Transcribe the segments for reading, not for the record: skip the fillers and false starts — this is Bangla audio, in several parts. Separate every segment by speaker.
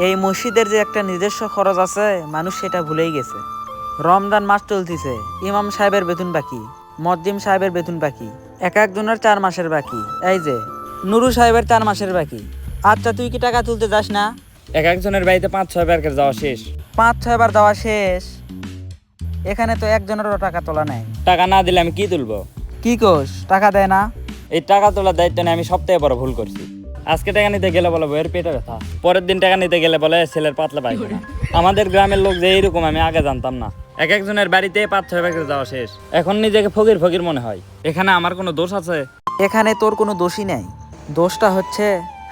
Speaker 1: এই মসজিদের যে একটা নিজস্ব খরচ আছে, মানুষ সেটা ভুলেই গেছে। রমজান মাস চলতিছে, ইমাম সাহেবের বেতন বাকি, মজ্জিম সাহেবের বেতন বাকি, এক একজনের 4 মাসের বাকি। এই যে নুরু সাহেবের 4 মাসের বাকি। আচ্ছা, তুই কি টাকা তুলতে যাস না?
Speaker 2: এক একজনের বাড়িতে 5-6 বার করে যাওয়া শেষ।
Speaker 1: 5-6 বার দেওয়া শেষ? এখানে তো একজনেরও টাকা তোলা নেই।
Speaker 2: টাকা না দিলে আমি কি তুলবো?
Speaker 1: কি কোস, টাকা দেয় না?
Speaker 2: এই টাকা তোলার দায়িত্ব নিয়ে আমি সবথেকে বড় ভুল করছি। আজকে টাকা নিতে গেলে বলে বইয়ের পেটে ব্যথা, পরের দিন টাকা নিতে গেলে বলে ছেলের পাতলা পায়খানা। আমাদের গ্রামের লোক যে এইরকম আমি আগে জানতাম না। এক একজনের বাড়িতে 5-6 বার করে যাওয়া শেষ। এখন নিজেকে ফকির ফকির মনে হয়। এখানে আমার কোনো দোষ আছে?
Speaker 1: এখানে তোর কোনো দোষই নেই। দোষটা হচ্ছে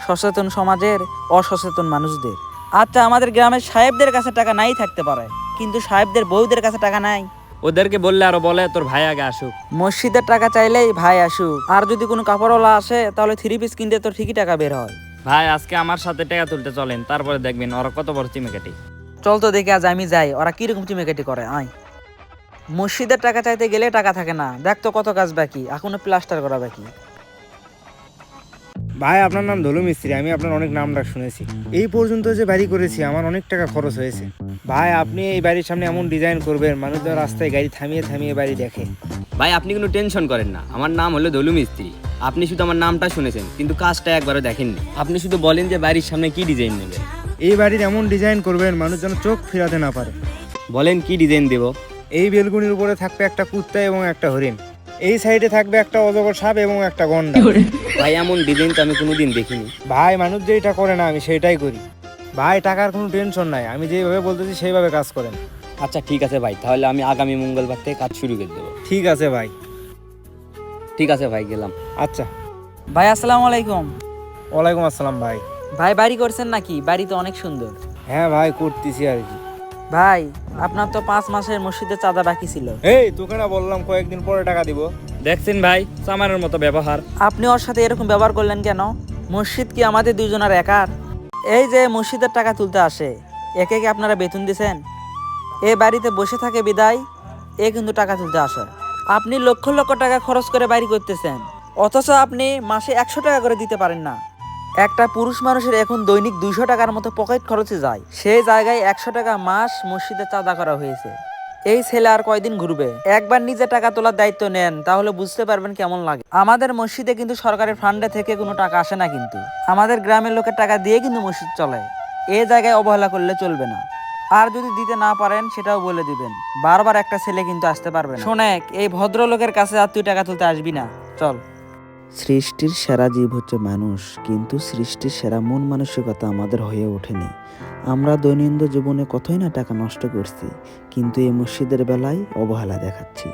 Speaker 1: সচেতন সমাজের অসচেতন মানুষদের। আচ্ছা, আমাদের গ্রামের সাহেবদের কাছে টাকা নাই থাকতে পারে, কিন্তু সাহেবদের বউদের কাছে টাকা নাই।
Speaker 2: ওদেরকে বললে আরো বলে তোর ভাই আগে আসুক।
Speaker 1: মসজিদের টাকা চাইলেই ভাই আসুক, আর যদি কোনো কাপড়ওয়ালা আসে তাহলে 3 পিস কিনতে তো ঠিকই টাকা বের হয়।
Speaker 2: ভাই আজকে আমার সাথে টাকা তুলতে চলেন, তারপরে দেখবেন ওরা কত বড় চিমেকাটি।
Speaker 1: চল তো দেখে আজ আমি যাই, ওরা কিরকম চিমেকাটি করে। আয়, মসজিদের টাকা চাইতে গেলে টাকা থাকে না। দেখ তো কত কাজ বাকি, এখনো প্লাস্টার করা বাকি।
Speaker 3: ভাই আপনার নাম ধলু মিস্ত্রি, আমি আপনার অনেক নাম ডাক শুনেছি। এই পর্যন্ত যে বাড়ি করেছি আমার অনেক টাকা খরচ হয়েছে। ভাই আপনি এই বাড়ির সামনে এমন ডিজাইন করবেন মানুষজন রাস্তায় গাড়ি থামিয়ে থামিয়ে বাড়ি দেখে।
Speaker 4: ভাই আপনি কোনো টেনশন করেন না, আমার নাম হলো দলু মিস্ত্রি। আপনি শুধু আমার নামটা শুনেছেন কিন্তু কাজটা একবারও দেখেননি। আপনি শুধু বলেন যে বাড়ির সামনে কি ডিজাইন নেবে।
Speaker 3: এই বাড়ির এমন ডিজাইন করবেন মানুষ যেন চোখ ফিরাতে না পারে।
Speaker 4: বলেন কি ডিজাইন দেব।
Speaker 3: এই বেলগুনির উপরে থাকবে একটা কুত্তা এবং একটা হরিণ, এই সাইডে থাকবে একটা অজগর সাপ এবং একটা গন্ডা।
Speaker 4: ভাই এমন ডিজাইন তো আমি কোনোদিন দেখিনি।
Speaker 3: ভাই মানুষ যেটা করে না আমি সেটাই করি। ভাই টাকার কোনো টেনশন নাই, আমি যেভাবে বলতেছি সেইভাবে কাজ করেন।
Speaker 4: আচ্ছা ঠিক আছে ভাই, তাহলে আমি আগামী মঙ্গলবার থেকে কাজ শুরু করে দেবো।
Speaker 3: ঠিক আছে ভাই।
Speaker 4: ঠিক আছে ভাই, গেলাম।
Speaker 3: আচ্ছা।
Speaker 1: ভাই আসসালামু আলাইকুম।
Speaker 3: ওয়ালাইকুম আসসালাম ভাই।
Speaker 1: ভাই বাড়ি করছেন নাকি? বাড়ি তো অনেক সুন্দর।
Speaker 3: হ্যাঁ ভাই করতেছি আর কি।
Speaker 1: ভাই আপনার তো 5 মাসের মসজিদের চাঁদা বাকি ছিল।
Speaker 3: এই তোকে না বললাম কয়েকদিন পরে টাকা দিব।
Speaker 2: দেখছেন ভাই চামারের মতো ব্যবহার।
Speaker 1: আপনি ওর সাথে এরকম ব্যবহার করলেন কেন? মসজিদ কি আমাদের দুইজনের একার? এই যে মসজিদের টাকা তুলতে আসে, একে কি আপনারা বেতন দিছেন? এ বাড়িতে বসে থাকে বিদায় এ কিন্তু টাকা তুলতে আসে। আপনি লক্ষ লক্ষ টাকা খরচ করে বাড়ি করতেছেন, অথচ আপনি মাসে 100 টাকা করে দিতে পারেন না। একটা পুরুষ মানুষের এখন দৈনিক 200 টাকার মতো পকেট খরচে যায়, সেই জায়গায় 100 টাকা মাস মসজিদে চাঁদা করা হয়েছে। এই ছেলে আর কয়দিন ঘুরবে? একবার নিজে টাকা তোলার দায়িত্ব নেন, তাহলে বুঝতে পারবেন কেমন লাগে। আমাদের মসজিদে কিন্তু সরকারের ফান্ডে থেকে কোনো টাকা আসে না, কিন্তু আমাদের গ্রামের লোকের টাকা দিয়ে কিন্তু মসজিদ চলে। এই জায়গায় অবহেলা করলে চলবে না। আর যদি দিতে না পারেন সেটাও বলে দিবেন, বারবার একটা ছেলে কিন্তু আসতে পারবে না। শোনেক, এই ভদ্রলোকের কাছে আর তুই টাকা তুলতে আসবি না, চল। সৃষ্টির সেরা জীব হচ্ছে মানুষ, কিন্তু সৃষ্টির সেরা মন মানসিকতা আমাদের হয়ে ওঠেনি। আমরা দৈনন্দিন জীবনে কতই না টাকা নষ্ট করছি, কিন্তু এই মসজিদের বেলায় অবহেলা দেখাচ্ছি।